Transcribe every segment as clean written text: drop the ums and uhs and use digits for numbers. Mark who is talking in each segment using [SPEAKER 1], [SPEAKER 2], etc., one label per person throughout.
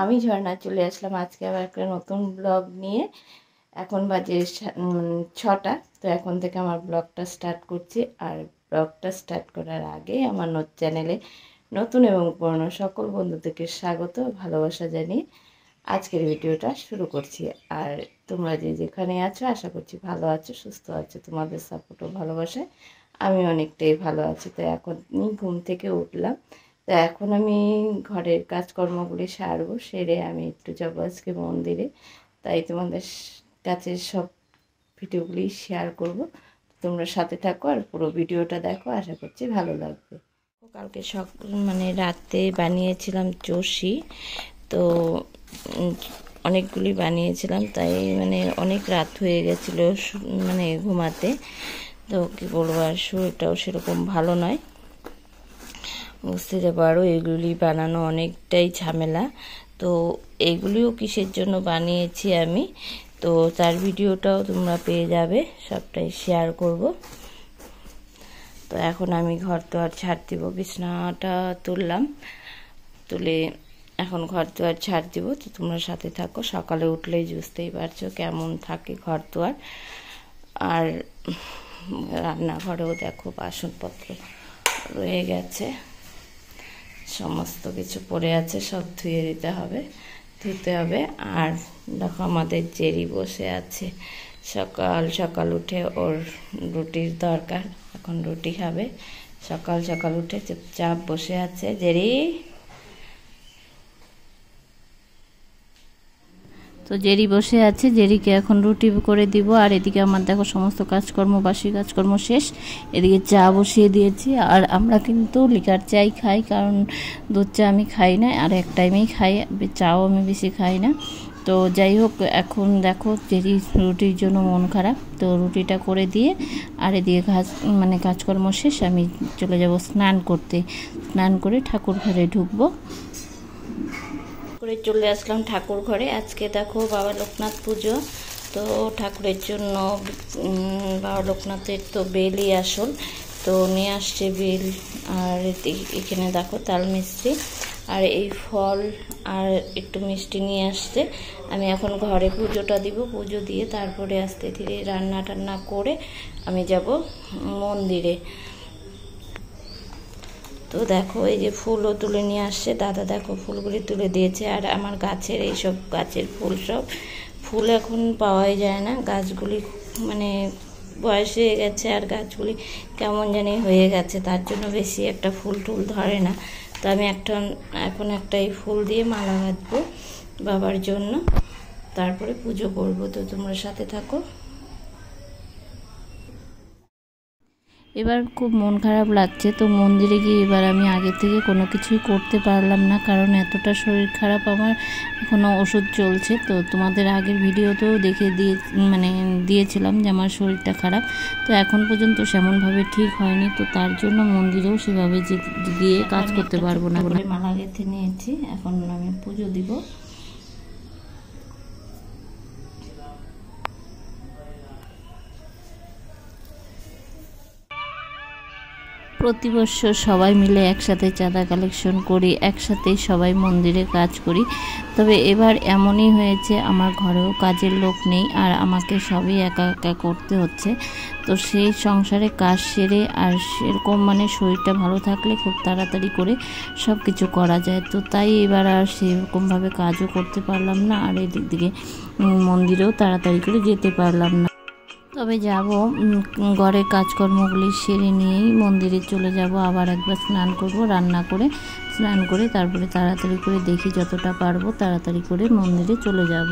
[SPEAKER 1] আমি ঝর্ণা চলে আসলাম আজকে আবার একটা নতুন ব্লগ নিয়ে। এখন বাজে 6টা। তো এখন থেকে আমার ব্লগটা স্টার্ট করছি। আর ব্লগটা স্টার্ট করার আগে আমার চ্যানেলে নতুন এবং পুরনো সকল বন্ধুদেরকে স্বাগত ভালোবাসা জানিয়ে আজকের ভিডিওটা শুরু করছি। আর তোমরা যেখানে আছো আশা করছি ভালো আছো, সুস্থ আছো। তোমাদের সাপোর্ট ও ভালোবাসায় আমি অনেকটাই ভালো আছি। তো এখন ঘুম থেকে উঠলাম। তো এখন আমি ঘরের কাজকর্মগুলি সারবো, সেরে আমি একটু যাবো আজকে মন্দিরে। তাই তোমাদের কাছে সব ভিডিওগুলি শেয়ার করব। তোমরা সাথে থাকো আর পুরো ভিডিওটা দেখো, আশা করছি ভালো লাগবে। কালকে রাতে বানিয়েছিলাম চষি, তো অনেকগুলি বানিয়েছিলাম, তাই অনেক রাত হয়ে গেছিলো ঘুমাতে। তো কী বলবো, আর শরীরটাও সেরকম ভালো নয়, বুঝতে পারো। এগুলি বানানো অনেকটাই ঝামেলা। তো এইগুলিও কিসের জন্য বানিয়েছি আমি, তো তার ভিডিওটাও তোমরা পেয়ে যাবে, সবটাই শেয়ার করব। তো এখন আমি ঘর দুয়ার ঝাড় দিব, বিছানাটা তুললাম, তুলে এখন ঘর দুয়ার ঝাড় দিব। তো তোমরা সাথে থাকো। সকালে উঠলেই বুঝতেই পারছো কেমন থাকে ঘর দুয়ার। আর রান্নাঘরেও দেখো বাসনপত্র রয়ে গেছে, সমস্ত কিছু পড়ে আছে, সব ধুতে হবে। আর দেখো আমাদের জেরি বসে আছে, সকাল সকাল উঠে ওর রুটির দরকার, এখন রুটি খাবে। সকাল সকাল উঠে চুপচাপ বসে আছে জেরি। তো জেরি বসে আছে, জেরিকে এখন রুটি করে দিব। আর এদিকে আমার দেখো সমস্ত কাজকর্ম, বাসি কাজকর্ম শেষ। এদিকে চা বসিয়ে দিয়েছি। আর আমরা কিন্তু লিকার চাই খাই, কারণ দুধ চা আমি খাই না, আর এক টাইমেই খাই, চাও আমি বেশি খাই না। তো যাই হোক, এখন দেখো জেরি রুটির জন্য মন খারাপ, তো রুটিটা করে দিয়ে আর এদিকে কাজকর্ম শেষ। আমি চলে যাব স্নান করতে, স্নান করে ঠাকুর ঘরে ঢুকবো। করে চলে আসলাম ঠাকুর ঘরে। আজকে দেখো বাবা লোকনাথ পুজো, তো ঠাকুরের জন্য বাবা লোকনাথের তো বেলই আসল, তো নিয়ে আসছে বেল। আর এখানে দেখো তাল মিষ্টি আর এই ফল আর একটু মিষ্টি নিয়ে আসছে। আমি এখন ঘরে পুজোটা দিব, পুজো দিয়ে তারপরে আস্তে ধীরে রান্না টান্না করে আমি যাব মন্দিরে। তো দেখো এই যে ফুলও তুলে নিয়ে আসছে দাদা, দেখো ফুলগুলি তুলে দিয়েছে। আর আমার গাছের এইসব গাছের ফুল এখন পাওয়াই যায় না, গাছগুলি বয়স হয়ে গেছে আর গাছগুলি কেমন জানি হয়ে গেছে, তার জন্য বেশি একটা ফুল টুল ধরে না। তো আমি এখন একটা এই ফুল দিয়ে মালা গাঁথবো বাবার জন্য, তারপরে পুজো করবো। তো তোমরা সাথে থাকো। এবার খুব মন খারাপ লাগছে, তো মন্দিরে গিয়ে এবার আমি আগে থেকে কোনো কিছুই করতে পারলাম না, কারণ এতটা শরীর খারাপ আমার, এখনও ওষুধ চলছে। তো তোমাদের আগের ভিডিওতেও দিয়েছিলাম যে আমার শরীরটা খারাপ, তো এখন পর্যন্ত সেমনভাবে ঠিক হয়নি। তো তার জন্য মন্দিরেও সেভাবে গিয়ে কাজ করতে পারবো না। মালা গেঁথে নিয়েছি, এখন আমি পুজো দিব। প্রতি বছর সবাই মিলে একসাথে চাঁদা কালেকশন করি, একসাথেই সবাই মন্দিরে কাজ করি। তবে এবার এমনই হয়েছে, আমার ঘরেও কাজের লোক নেই, আর আমাকে সবই একা একা করতে হচ্ছে। তো সেই সংসারে কাজ সেরে আর সেরকম শরীরটা ভালো থাকলে খুব তাড়াতাড়ি করে সব কিছু করা যায়। তো তাই এবার আর সেরকমভাবে কাজও করতে পারলাম না, আর এদিক দিকে মন্দিরেও তাড়াতাড়ি করে যেতে পারলাম না। তবে যাব, ঘরের কাজকর্মগুলি সেরে নিয়েই মন্দিরে চলে যাব। আবার একবার স্নান করব, রান্না করে স্নান করে তারপরে তাড়াতাড়ি করে দেখি যতটা পারবো তাড়াতাড়ি করে মন্দিরে চলে যাব।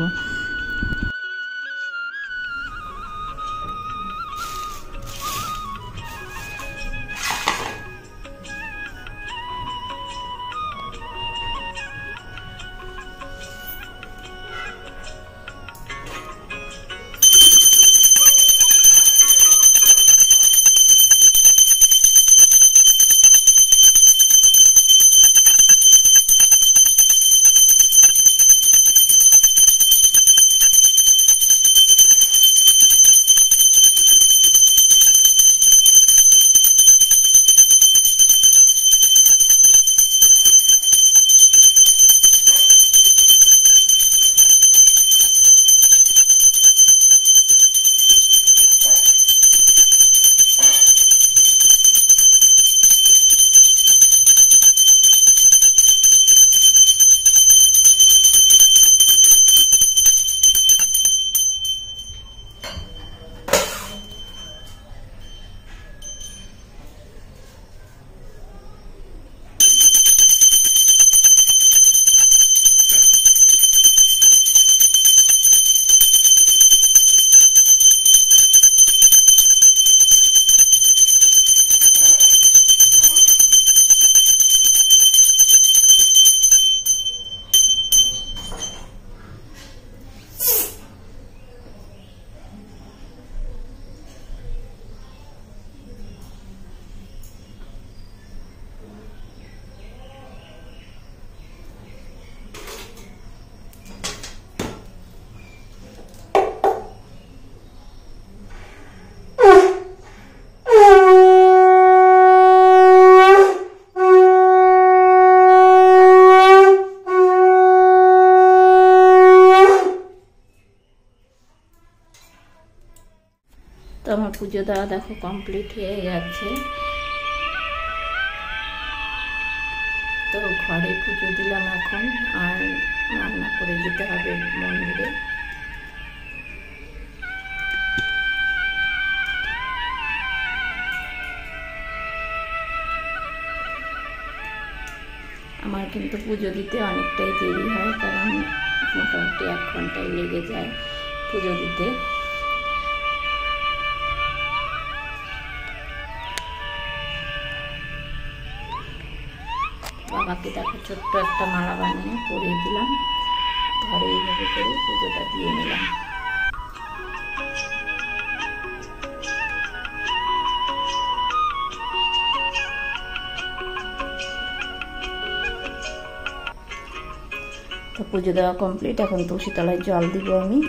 [SPEAKER 1] তো আমার পুজো দেওয়া দেখো কমপ্লিট হয়ে গেছে। তো ঘরে পুজো দিলাম এখন, আর রান্না করে যেতে হবে মন্দিরে। আমার কিন্তু পুজো দিতে অনেকটাই দেরি হয়, কারণ মোটামুটি 1 ঘন্টায় লেগে যায় পুজো দিতে। বাবাকে দেখো ছোট্ট একটা মালা বানিয়ে পরিয়ে দিলাম, ঘরে এইভাবে করে পুজোটা দিয়ে নিলাম। তো পুজো দেওয়া কমপ্লিট, এখন তুলসী তলায় জল দিব আমি।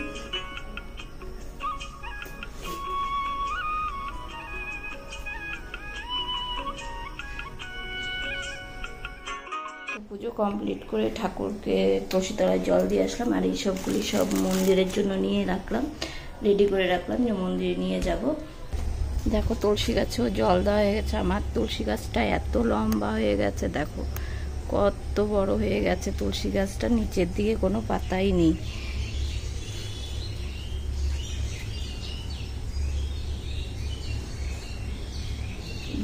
[SPEAKER 1] পুজো কমপ্লিট করে ঠাকুরকে তুলসী তলায় জল দিয়ে আসলাম, আর এই সবগুলি সব মন্দিরের জন্য নিয়ে রাখলাম, রেডি করে রাখলাম যে মন্দিরে নিয়ে যাব। দেখো তুলসী গাছেও জল দেওয়া হয়ে গেছে। আমার তুলসী গাছটা এত লম্বা হয়ে গেছে, দেখো কত বড় হয়ে গেছে তুলসী গাছটা, নিচের দিকে কোনো পাতাই নেই।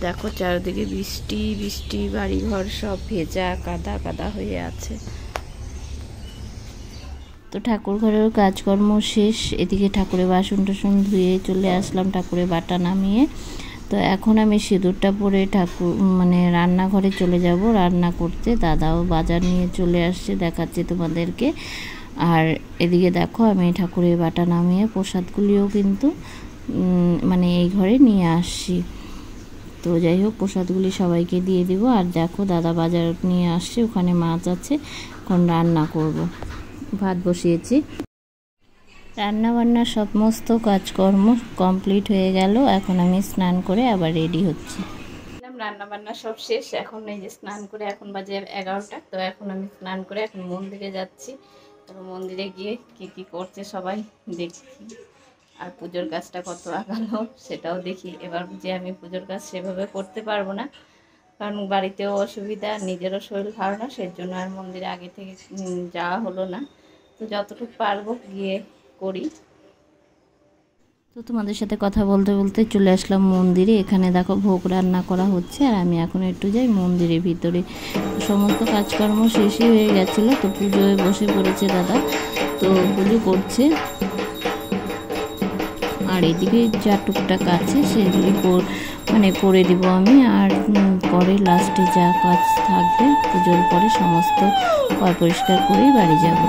[SPEAKER 1] দেখো চারিদিকে বৃষ্টি বৃষ্টি, বাড়িঘর সব ভেজা, কাদা কাদা হয়ে আছে। তো ঠাকুর ঘরের কাজকর্ম শেষ, এদিকে ঠাকুরের বাসন টাসন ধুয়ে চলে আসলাম ঠাকুরের বাটা নামিয়ে। তো এখন আমি সিঁদুরটা পরে রান্নাঘরে চলে যাব রান্না করতে। দাদাও বাজার নিয়ে চলে আসছে, দেখাচ্ছে তোমাদেরকে। আর এদিকে দেখো আমি ঠাকুরের বাটা নামিয়ে প্রসাদগুলিও কিন্তু এই ঘরে নিয়ে আসছি। তো যাই হোক প্রসাদগুলি সবাইকে দিয়ে দিব। আর দেখো দাদা বাজার নিয়ে আসছে, ওখানে মাছ আছে, এখন রান্না করব। ভাত বসিয়েছি, রান্না বান্না সমস্ত কাজকর্ম কমপ্লিট হয়ে গেল। এখন আমি স্নান করে আবার রেডি হচ্ছি। রান্না বান্না সব শেষ, এখন এই যে স্নান করে, এখন বাজে 11টা। তো এখন আমি স্নান করে এখন মন্দিরে যাচ্ছি। তো মন্দিরে গিয়ে কি করছে সবাই দেখছি, আর পুজোর কাজটা কত আগালো সেটাও দেখি। এবার যে আমি পুজোর কাজ সেভাবে করতে পারবো না, কারণ বাড়িতেও অসুবিধা, নিজেরও শরীর ভালো না, সেই জন্য আর মন্দিরে আগে থেকে যাওয়া হলো না। তো যতটুকু পারবো গিয়ে করি। তো তোমাদের সাথে কথা বলতে বলতে চলে আসলাম মন্দিরে। এখানে দেখো ভোগ রান্না করা হচ্ছে, আর আমি এখন একটু যাই মন্দিরের ভিতরে। সমস্ত কাজকর্ম শেষই হয়ে গেছিলো, তো পুজোয় বসে পড়েছে দাদা, তো পুজো করছে। আর এদিকে যা টুকটাক আছে সেগুলি করে দিব আমি। আর পরে লাস্টে যা কাজ থাকবে পুজোর পরে সমস্ত পরিষ্কার করেই বাড়ি যাব।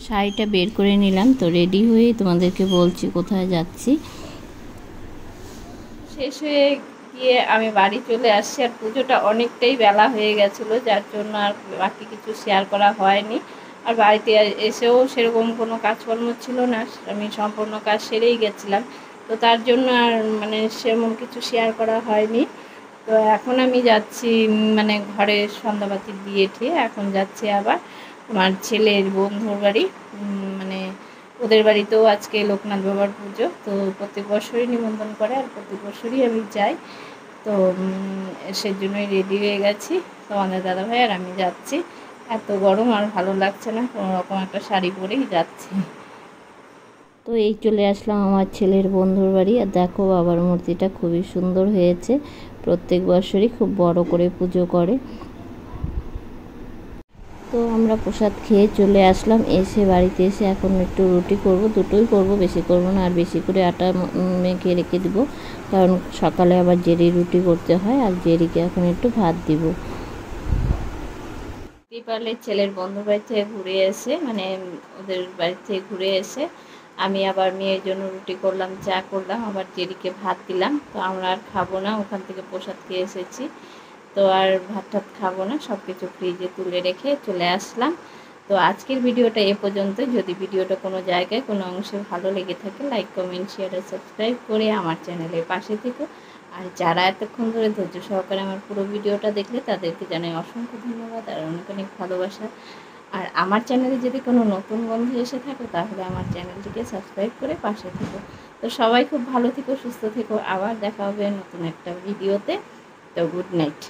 [SPEAKER 1] শাড়িটা বের করে নিলাম। তো রেডি হয়ে তোমাদেরকে বলছি কোথায় যাচ্ছি। শেষ হয়ে দিয়ে আমি বাড়ি চলে আসছি। আর পুজোটা অনেকটাই বেলা হয়ে গেছিলো, যার জন্য আর বাকি কিছু শেয়ার করা হয়নি। আর বাড়িতে এসেও সেরকম কোনো কাজকর্ম ছিল না, আমি সম্পূর্ণ কাজ সেরেই গেছিলাম, তো তার জন্য আর মানে সেরকম কিছু শেয়ার করা হয়নি। তো এখন আমি যাচ্ছি মানে ঘরে সন্ধ্যাবাতি দিয়ে ঠিয়ে এখন যাচ্ছি আবার আমার ছেলের বন্ধুর বাড়ি। মানে ওদের বাড়িতেও আজকে লোকনাথ বাবার পুজো, তো প্রত্যেক বছরই নিমন্ত্রণ করে আর প্রত্যেক বছরই আমি যাই। তো সেজন্যই রেডি হয়ে গেছি, তোমাদের দাদাভাই আর আমি যাচ্ছি। এত গরম আর ভালো লাগছে না, কোনো রকম একটা শাড়ি পরেই যাচ্ছি। তো এই চলে আসলাম আমার ছেলের বন্ধুর বাড়ি। আর দেখো বাবার মূর্তিটা খুবই সুন্দর হয়েছে, প্রত্যেক বছরই খুব বড় করে পুজো করে। তো আমরা প্রসাদ খেয়ে চলে আসলাম। এসে বাড়িতে এসে এখন একটু রুটি করব, দুটোই করব, বেশি করব না। আর বেশি করে আটা মেখে রেখে দিব, কারণ সকালে আবার জেরি রুটি করতে হয়। আর জেরিকে এখন একটু ভাত দিব। দীপালের ছেলের বন্ধুর বাড়ি থেকে ঘুরে এসে মানে ওদের বাড়ি থেকে ঘুরে এসে আমি আবার মেয়ের জন্য রুটি করলাম, চা করলাম, আবার জেরিকে ভাত দিলাম। তো আমরা আর খাবো না, ওখান থেকে প্রসাদ খেয়ে এসেছি, তো আর ভাত টাত খাবো না, সব কিছু ফ্রিজে তুলে রেখে চলে আসলাম। তো আজকের ভিডিওটা এ পর্যন্ত। যদি ভিডিওটা কোনো জায়গায় কোনো অংশে ভালো লেগে থাকে, লাইক কমেন্ট শেয়ার আর সাবস্ক্রাইব করে আমার চ্যানেলের পাশে থেকো। আর যারা এতক্ষণ ধরে ধৈর্য সহকারে আমার পুরো ভিডিওটা দেখলে তাদেরকে জানাই অসংখ্য ধন্যবাদ আর অনেক অনেক ভালোবাসা। আর আমার চ্যানেলে যদি কোনো নতুন বন্ধু এসে থাকো তাহলে আমার চ্যানেলটিকে সাবস্ক্রাইব করে পাশে থেকো। তো সবাই খুব ভালো থেকো, সুস্থ থেকো, আবার দেখা হবে নতুন একটা ভিডিওতে। তো গুড নাইট।